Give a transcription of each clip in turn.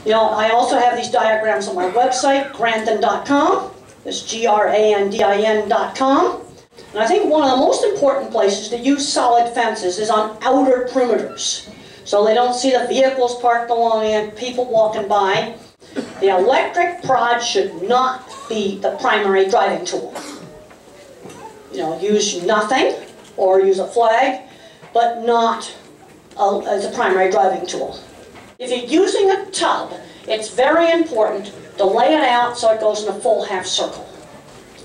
You know, I also have these diagrams on my website, grandin.com. It's Grandin.com. And I think one of the most important places to use solid fences is on outer perimeters, so they don't see the vehicles parked along it, people walking by. The electric prod should not be the primary driving tool. You know, use nothing or use a flag, but not as a primary driving tool. If you're using a tub, it's very important to lay it out so it goes in a full half circle.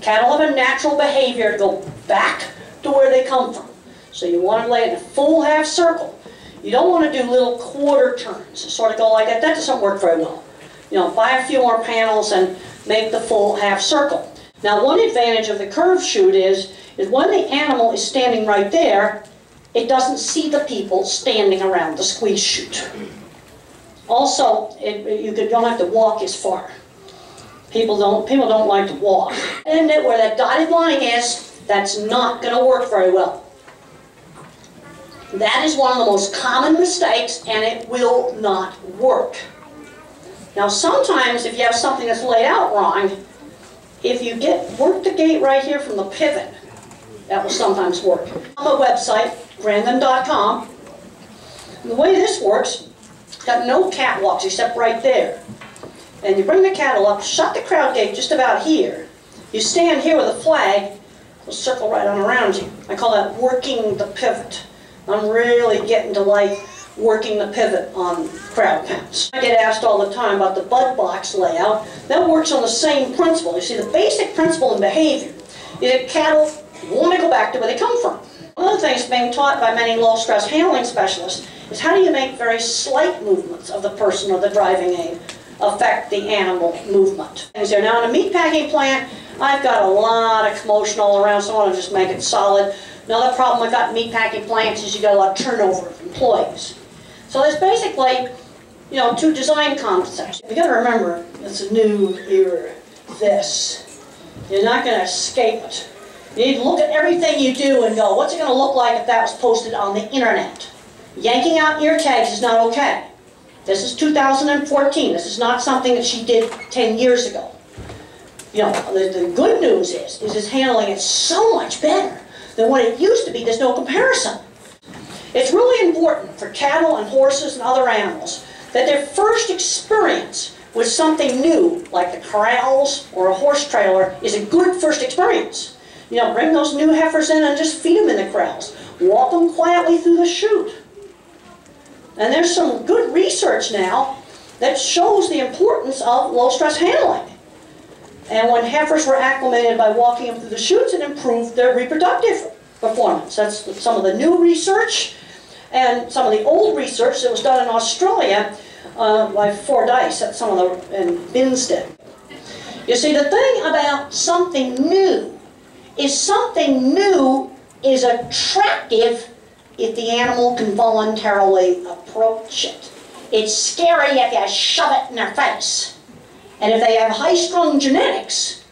Cattle have a natural behavior to go back to where they come from. So you want to lay it in a full half circle. You don't want to do little quarter turns, sort of go like that. That doesn't work very well. You know, buy a few more panels and make the full half circle. Now, one advantage of the curved chute is when the animal is standing right there, it doesn't see the people standing around the squeeze chute. Also, you don't have to walk as far. People don't like to walk. And where that dotted line is, that's not going to work very well. That is one of the most common mistakes, and it will not work. Now, sometimes if you have something that's laid out wrong, if you work the gate right here from the pivot, that will sometimes work. On my website, Grandin.com, the way this works, it's got no catwalks except right there. And you bring the cattle up, shut the crowd gate just about here. You stand here with a flag, it'll circle right on around you. I call that working the pivot. I'm really getting to like working the pivot on crowd pens. I get asked all the time about the bud box layout. That works on the same principle. You see, the basic principle in behavior is that cattle want to go back to where they come from. One of the things being taught by many low-stress handling specialists is how do you make very slight movements of the person or the driving aid affect the animal movement. Now in a meat packing plant, I've got a lot of commotion all around, so I want to just make it solid. Another problem with meat packing plants is you got a lot of turnover of employees. So there's basically, you know, two design concepts. You got to remember, it's a new era. This, you're not going to escape it. You need to look at everything you do and go, what's it going to look like if that was posted on the internet? Yanking out ear tags is not okay. This is 2014. This is not something that she did 10 years ago. You know, the good news is it's handling it so much better than what it used to be. There's no comparison. It's really important for cattle and horses and other animals that their first experience with something new, like the corrals or a horse trailer, is a good first experience. You know, bring those new heifers in and just feed them in the corrals. Walk them quietly through the chute. And there's some good research now that shows the importance of low-stress handling. And when heifers were acclimated by walking them through the chutes, it improved their reproductive performance. That's some of the new research and some of the old research that was done in Australia by Fordyce at some of the in Binstead. You see, the thing about something new is attractive if the animal can voluntarily approach it. It's scary if you shove it in their face. And if they have high-strung genetics,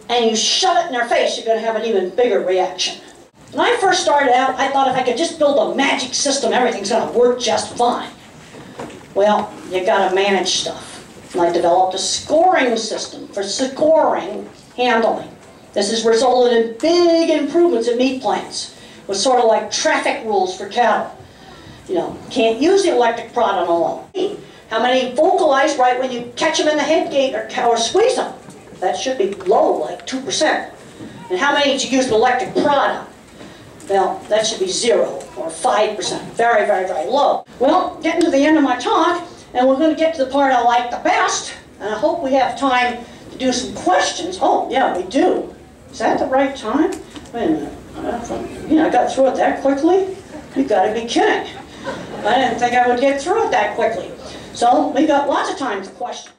and you shove it in their face, you're going to have an even bigger reaction. When I first started out, I thought if I could just build a magic system, everything's going to work just fine. Well, you got to manage stuff. And I developed a scoring system for scoring handling. This has resulted in big improvements in meat plants. It was sort of like traffic rules for cattle. You know, can't use the electric prod on alone. How many vocalize right when you catch them in the head gate or squeeze them? That should be low, like 2%. And how many did you use the electric prod on? Well, that should be 0 or 5%. Very, very, very low. Well, getting to the end of my talk, and we're going to get to the part I like the best, and I hope we have time to do some questions. Oh, yeah, we do. Is that the right time? Wait a minute. You know, I got through it that quickly? You got to be kidding. I didn't think I would get through it that quickly. So we got lots of time for questions.